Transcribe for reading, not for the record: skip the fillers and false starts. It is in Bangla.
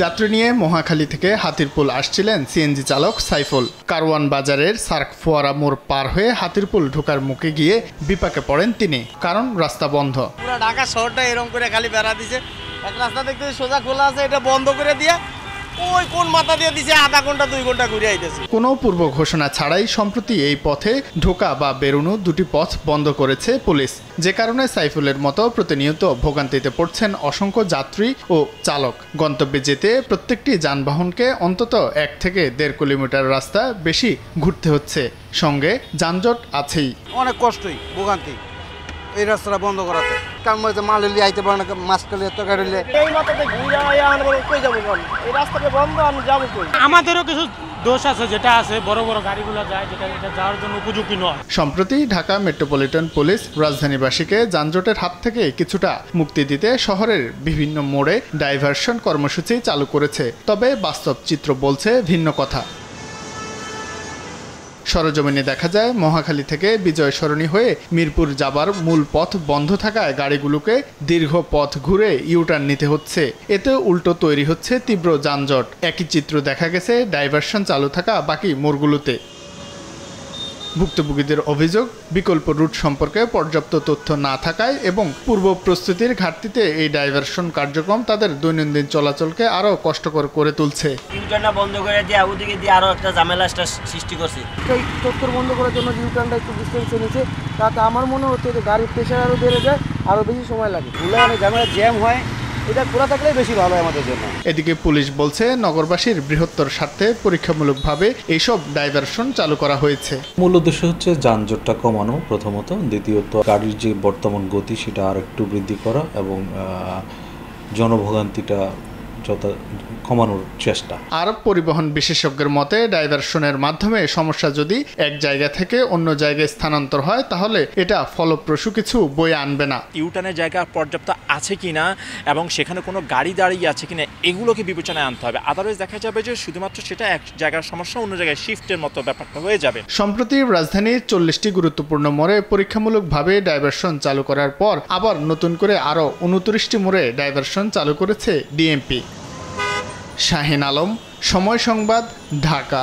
যাত্রী নিয়ে মহাখালী থেকে হাতিরপুল আসছিলেন সিএনজি চালক সাইফুল। কারওয়ান বাজারের সার্ক ফোয়ারা মোড় পার হয়ে হাতিরপুল ঢোকার মুখে গিয়ে বিপাকে পড়েন তিনি, কারণ রাস্তা বন্ধ। পুরো ঢাকা শহরটা এরকম করে খালি বেড়া দিছে, এক রাস্তা দেখতে সোজা খোলা আছে, এটা বন্ধ করে দিয়া ওই কোন মাথা দিয়ে দিছে আধা ঘন্টা 2 ঘন্টা ঘুরে আইতেছে। কোনো পূর্ব ঘোষণা ছাড়াই সম্প্রতি এই পথে ঢোকা বা বেরোনো দুটি পথ বন্ধ করেছে পুলিশ, যে কারণে সাইফুলের মতো প্রতিনিয়ত ভোগান্তিতে পড়ছেন অসংখ্য যাত্রী ও চালক। গন্তব্যে যেতে প্রত্যেকটি যানবাহনকে অন্তত 1 থেকে 1.5 কিলোমিটার রাস্তা বেশি ঘুরতে হচ্ছে, সঙ্গে যানজট আছেই। অনেক কষ্টই ভোগান্তি এই রাস্তাটা বন্ধ করাতে, কারণ মাল হলে আইতে পারে না, মাছ কালে তরকারি হলে এই মাথাতে ঘুরে কই যাবো, এই রাস্তাটা বন্ধ, আমি যাবো কই? আমাদেরও কিছু দোষ আছে, যেটা আছে বড় বড় গাড়িগুলো যায়, যেটা যাওয়ার জন্য উপযোগী নয়। সম্প্রতি ঢাকা মেট্রোপলিটন পুলিশ রাজধানীবাসীকে যানজটের হাত থেকে কিছুটা মুক্তি দিতে শহরের বিভিন্ন মোড়ে ডাইভারশন কর্মসূচি চালু করেছে, তবে বাস্তব চিত্র বলছে ভিন্ন কথা। সরেজমিনে দেখা যায় মহাখালী থেকে বিজয় সরণি হয়ে মিরপুর যাবার মূল পথ বন্ধ থাকায় গাড়িগুলোকে দীর্ঘ পথ ঘুরে ইউটার্ন নিতে হচ্ছে। এতে উল্টো তৈরি হচ্ছে তীব্র যানজট। একই চিত্র দেখা গেছে ডাইভারশন চালু থাকা বাকি মোড়গুলোতে। ভুক্তভোগীদের অভিযোগ, বিকল্প রুট সম্পর্কে পর্যাপ্ত তথ্য না থাকায় এবং পূর্ব প্রস্তুতির ঘাটতিতে এই ডাইভারশন কার্যক্রম তাদের দৈনন্দিন চলাচলকে আরও কষ্টকর করে তুলছে। ইউটার্নটা বন্ধ করে দিয়ে ওদিকে দিয়ে আরও একটা ঝামেলা সৃষ্টি করছে। এই চত্বর বন্ধ করার জন্য ইউটার্নটা একটু ডিস্টেন্সে নিচ্ছে, তাতে আমার মনে হচ্ছে যে গাড়ির প্রেশার আরও বেড়ে যায়, আরও বেশি সময় লাগে, অনেক ঝামেলা জ্যাম হয়। এটা খোলা থাকলেই বেশি ভালো হয় আমাদের জন্য। এদিকে পুলিশ বলছে নগরবাসীর বৃহত্তর স্বার্থে পরীক্ষামূলকভাবে এইসব ডাইভারশন চালু করা হয়েছে। মূল উদ্দেশ্য হচ্ছে যানজটটা কমানো প্রথমত, দ্বিতীয়ত গাড়ির যে বর্তমান গতি সেটা আর একটু বৃদ্ধি করা এবং জনভোগান্তিটা কমানোর চেষ্টা। আর পরিবহন বিশেষজ্ঞের মতে ডাইভারশনের মাধ্যমে সমস্যা যদি এক জায়গা থেকে অন্য জায়গায় স্থানান্তর হয়, তাহলে এটা ফলপ্রসূ কিছু বয়ে আনবে না। ইউটার্নের জায়গা পর্যাপ্ত আছে কিনা এবং সেখানে কোনো গাড়ি দাঁড়িয়ে আছে কিনা এগুলোকে বিবেচনায় আনতে হবে। আদারওয়াইজ দেখা যাবে যে শুধুমাত্র সেটা এক জায়গার সমস্যা অন্য জায়গায় শিফটের মতো ব্যাপারটা হয়ে যাবে। সম্প্রতি রাজধানীর 40টি গুরুত্বপূর্ণ মোড়ে পরীক্ষামূলকভাবে ডাইভারশন চালু করার পর আবার নতুন করে আরও 29টি মোড়ে ডাইভারশন চালু করেছে ডিএমপি। শাহিন আলম, সময় সংবাদ, ঢাকা।